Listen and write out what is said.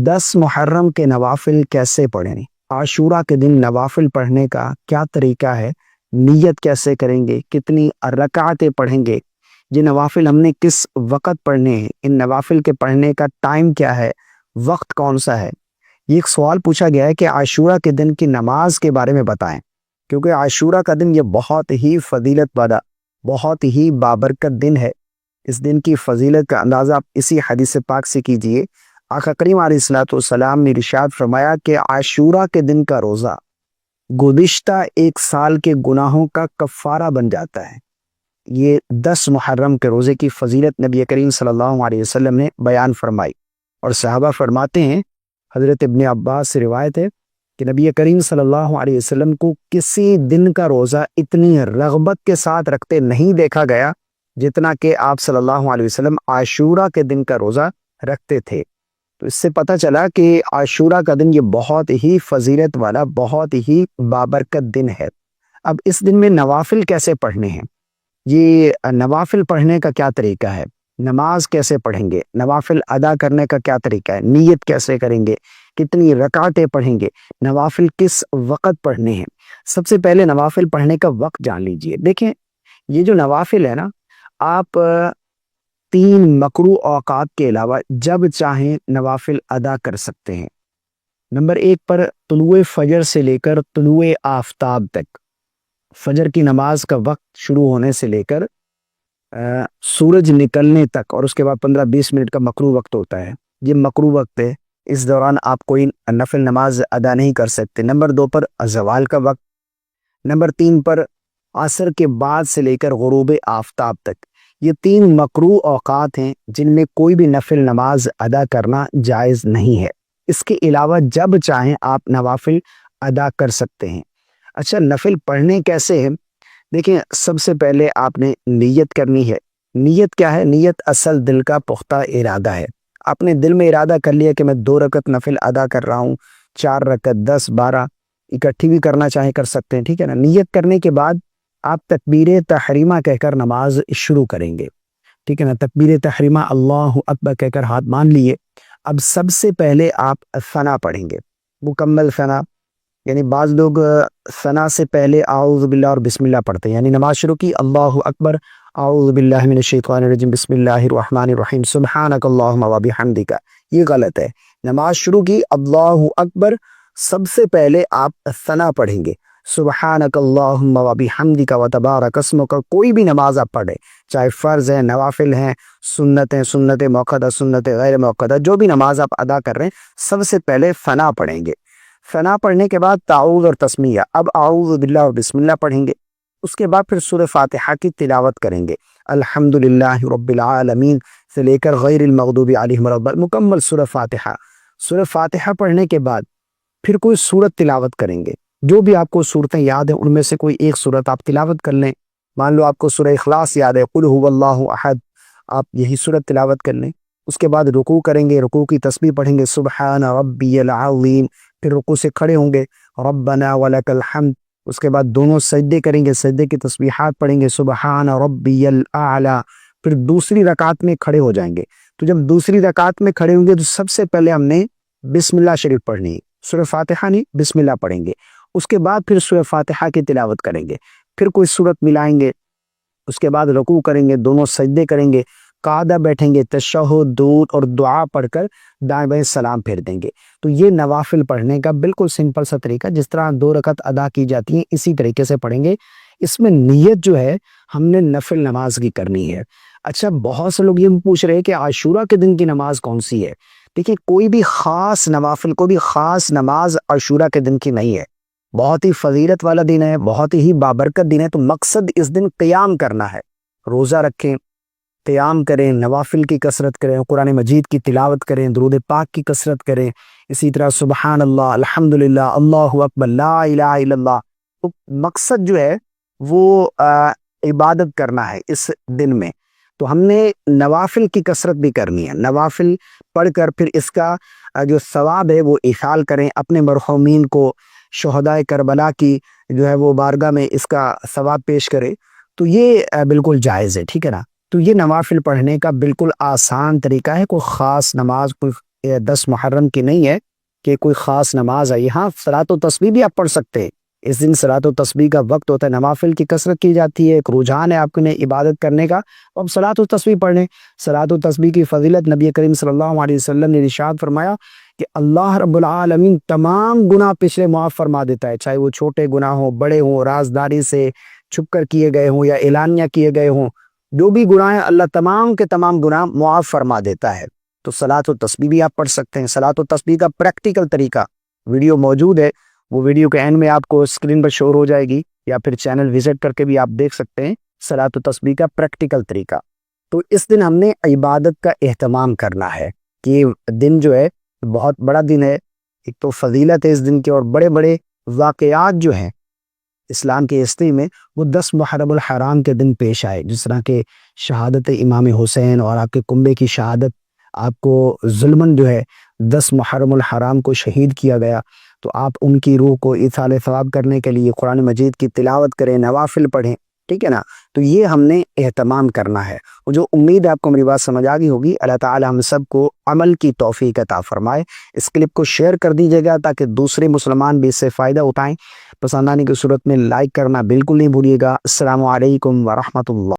10 محرم کے نوافل کیسے پڑھیں؟ عاشورہ کے دن نوافل پڑھنے کا کیا طریقہ ہے؟ نیت کیسے کریں گے؟ کتنی رکعتیں پڑھیں گے؟ یہ نوافل ہم نے کس وقت پڑھنے ہیں؟ ان نوافل کے پڑھنے کا ٹائم کیا ہے؟ وقت کون سا ہے؟ یہ ایک سوال پوچھا گیا ہے کہ عاشورہ کے دن کی نماز کے بارے میں بتائیں، کیونکہ عاشورہ کا دن یہ بہت ہی فضیلت والا، بہت ہی بابرکت دن ہے۔ اس دن کی فضیلت کا اندازہ آپ اسی حدیث پاک سے کیجئے۔ آقا کریم علیہ الصلوۃ والسلام نے ارشاد فرمایا کہ عاشورہ کے دن کا روزہ گزشتہ 1 سال کے گناہوں کا کفارہ بن جاتا ہے۔ یہ 10 محرم کے روزے کی فضیلت نبی کریم صلی اللہ علیہ وسلم نے بیان فرمائی، اور صحابہ فرماتے ہیں، حضرت ابن عباس سے روایت ہے کہ نبی کریم صلی اللہ علیہ وسلم کو کسی دن کا روزہ اتنی رغبت کے ساتھ رکھتے نہیں دیکھا گیا جتنا کہ آپ صلی اللہ علیہ وسلم عاشورہ کے دن کا روزہ رکھتے تھے۔ تو اس سے پتہ چلا کہ عاشورہ کا دن یہ بہت ہی فضیلت والا، بہت ہی بابرکت دن ہے۔ اب اس دن میں نوافل کیسے پڑھنے ہیں؟ یہ نوافل پڑھنے کا کیا طریقہ ہے؟ نماز کیسے پڑھیں گے؟ نوافل ادا کرنے کا کیا طریقہ ہے؟ نیت کیسے کریں گے؟ کتنی رکعتیں پڑھیں گے؟ نوافل کس وقت پڑھنے ہیں؟ سب سے پہلے نوافل پڑھنے کا وقت جان لیجئے۔ دیکھیں، یہ جو نوافل ہے نا، آپ 3 مکروہ اوقات کے علاوہ جب چاہیں نوافل ادا کر سکتے ہیں۔ نمبر 1 پر طلوع فجر سے لے کر طلوع آفتاب تک، فجر کی نماز کا وقت شروع ہونے سے لے کر سورج نکلنے تک، اور اس کے بعد 15-20 منٹ کا مکروہ وقت ہوتا ہے۔ یہ مکروہ وقت ہے، اس دوران آپ کوئی نفل نماز ادا نہیں کر سکتے۔ نمبر 2 پر زوال کا وقت۔ نمبر 3 پر عصر کے بعد سے لے کر غروب آفتاب تک۔ یہ 3 مکروہ اوقات ہیں جن میں کوئی بھی نفل نماز ادا کرنا جائز نہیں ہے۔ اس کے علاوہ جب چاہیں آپ نوافل ادا کر سکتے ہیں۔ اچھا، نفل پڑھنے کیسے ہیں؟ دیکھیں، سب سے پہلے آپ نے نیت کرنی ہے۔ نیت کیا ہے؟ نیت اصل دل کا پختہ ارادہ ہے۔ آپ نے دل میں ارادہ کر لیا کہ میں 2 رکعت نفل ادا کر رہا ہوں، 4 رکعت، 10، 12 اکٹھی بھی کرنا چاہیں کر سکتے ہیں، ٹھیک ہے نا۔ نیت کرنے کے بعد آپ تکبیر تحریمہ کہہ کر نماز شروع کریں گے، ٹھیک ہے نا۔ تکبیر تحریمہ اللہ اکبر کہہ کر ہاتھ مان لیے۔ اب سب سے پہلے آپ ثنا پڑھیں گے، مکمل ثنا، یعنی بعض لوگ ثنا سے پہلے اعوذ باللہ اور بسم اللہ پڑھتے ہیں، یعنی نماز شروع کی اللہ اکبر، اعوذ باللہ من الشیطان الرجیم، بسم اللہ الرحمن الرحیم، سبحانک اللہم و بحمدک۔ یہ غلط ہے۔ نماز شروع کی اللہ اکبر، سب سے پہلے آپ ثنا پڑھیں گے، سبحانک اللہم و بحمدک و تبارک اسمک۔ کوئی بھی نماز آپ پڑھیں، چاہے فرض ہیں، نوافل ہیں، سنت ہیں، سنت موقدہ، سنت غیر موقدہ، جو بھی نماز آپ ادا کر رہے ہیں، سب سے پہلے ثنا پڑھیں گے۔ ثنا پڑھنے کے بعد تعوذ اور تسمیہ، اب اعوذ باللہ اور بسم اللہ پڑھیں گے۔ اس کے بعد پھر سورہ فاتحہ کی تلاوت کریں گے، الحمدللہ رب العالمین سے لے کر غیر المغضوب علیہم ولا الضالین، مکمل سورہ فاتحہ۔ سورہ فاتحہ پڑھنے کے بعد پھر کوئی سورت تلاوت کریں گے، جو بھی آپ کو سورتیں یاد ہیں ان میں سے کوئی ایک سورت آپ تلاوت کر لیں۔ مان لو آپ کو سورہ اخلاص یاد ہے، قل هو اللہ احد، آپ یہی سورت تلاوت کر لیں۔ اس کے بعد رکوع کریں گے، رکوع کی تسبیح پڑھیں گے، سبحان ربی العظیم، پھر رکوع سے کھڑے ہوں گے، ربنا ولک الحمد۔ اس کے بعد دونوں سجدے کریں گے، سجدے کی تسبیحات پڑھیں گے، سبحان ربی الاعلی۔ پھر دوسری رکعت میں کھڑے ہو جائیں گے۔ تو جب دوسری رکعت میں کھڑے ہوں گے تو سب سے پہلے ہم نے بسم اللہ شریف پڑھنی ہے، سورہ فاتحہ نہیں، بسم اللہ پڑھیں گے۔ اس کے بعد پھر سورہ فاتحہ کی تلاوت کریں گے، پھر کوئی سورت ملائیں گے، اس کے بعد رکوع کریں گے، دونوں سجدے کریں گے، قاعدہ بیٹھیں گے، تشہد، درود اور دعا پڑھ کر دائیں بائیں سلام پھیر دیں گے۔ تو یہ نوافل پڑھنے کا بالکل سمپل سا طریقہ، جس طرح 2 رکعت ادا کی جاتی ہیں اسی طریقے سے پڑھیں گے۔ اس میں نیت جو ہے ہم نے نفل نماز کی کرنی ہے۔ اچھا، بہت سے لوگ یہ پوچھ رہے ہیں کہ عاشورہ کے دن کی نماز کون سی ہے؟ دیکھیں، کوئی بھی خاص نوافل، کوئی بھی خاص نماز عاشورہ کے دن کی نہیں ہے۔ بہت ہی فضیلت والا دن ہے، بہت ہی بابرکت دن ہے، تو مقصد اس دن قیام کرنا ہے، روزہ رکھیں، قیام کریں، نوافل کی کثرت کریں، قرآن مجید کی تلاوت کریں، درود پاک کی کثرت کریں، اسی طرح سبحان اللہ، الحمدللہ، اللہ اکبر، لا الہ الا اللہ۔ تو مقصد جو ہے وہ عبادت کرنا ہے اس دن میں۔ تو ہم نے نوافل کی کثرت بھی کرنی ہے، نوافل پڑھ کر پھر اس کا جو ثواب ہے وہ ایصال کریں، اپنے مرحومین کو، شہدائے کربلا کی جو ہے وہ بارگاہ میں اس کا ثواب پیش کرے۔ تو یہ بالکل جائز ہے، ٹھیک ہے نا۔ تو یہ نوافل پڑھنے کا بالکل آسان طریقہ ہے، کوئی خاص نماز، کوئی 10 محرم کی نہیں ہے کہ کوئی خاص نماز ہے. یہاں صلاۃ و تسبیح بھی آپ پڑھ سکتے ہیں. اس دن صلاۃ و تسبیح کا وقت ہوتا ہے, نوافل کی کثرت کی جاتی ہے, ایک رجحان ہے آپ کے لیے عبادت کرنے کا. اب صلاۃ و تسبیح پڑھ لیں. صلاۃ و تسبیح کی فضیلت نبی کریم صلی اللہ علیہ وسلم نے ارشاد فرمایا کہ اللہ رب العالمین تمام گناہ پچھلے معاف فرما دیتا ہے, چاہے وہ چھوٹے گناہ ہوں, بڑے ہوں, رازداری سے چھپ کر کیے گئے ہوں یا اعلانیہ کیے گئے ہوں. جو بھی گناہ ہیں اللہ تمام کے تمام گناہ معاف فرما دیتا ہے. تو صلاۃ و تسبیح بھی آپ پڑھ سکتے ہیں. صلاۃ و تسبیح کا پریکٹیکل طریقہ ویڈیو موجود ہے, وہ ویڈیو کے اینڈ میں آپ کو اسکرین پر شور ہو جائے گی, یا پھر چینل وزٹ کر کے بھی آپ دیکھ سکتے ہیں صلاۃ و تسبیح کا پریکٹیکل طریقہ. تو اس دن ہم نے عبادت کا اہتمام کرنا ہے کہ دن جو ہے بہت بڑا دن ہے. ایک تو فضیلت ہے اس دن کے, اور بڑے بڑے واقعات جو ہیں اسلام کی ہسٹری میں وہ 10 محرم الحرام کے دن پیش آئے, جس طرح کہ شہادت امام حسین اور آپ کے کنبے کی شہادت. آپ کو ظلمن جو ہے 10 محرم الحرام کو شہید کیا گیا, تو آپ ان کی روح کو ایصال ثواب کرنے کے لیے قرآن مجید کی تلاوت کریں, نوافل پڑھیں, ٹھیک ہے نا. تو یہ ہم نے اہتمام کرنا ہے. اور جو امید ہے آپ کو میری بات سمجھ آ گئی ہوگی. اللہ تعالی ہم سب کو عمل کی توفیق عطا فرمائے. اس کلپ کو شیئر کر دیجیے گا تاکہ دوسرے مسلمان بھی اس سے فائدہ اٹھائیں. پسند آنے کی صورت میں لائک کرنا بالکل نہیں بھولیے گا. السلام علیکم ورحمۃ اللہ.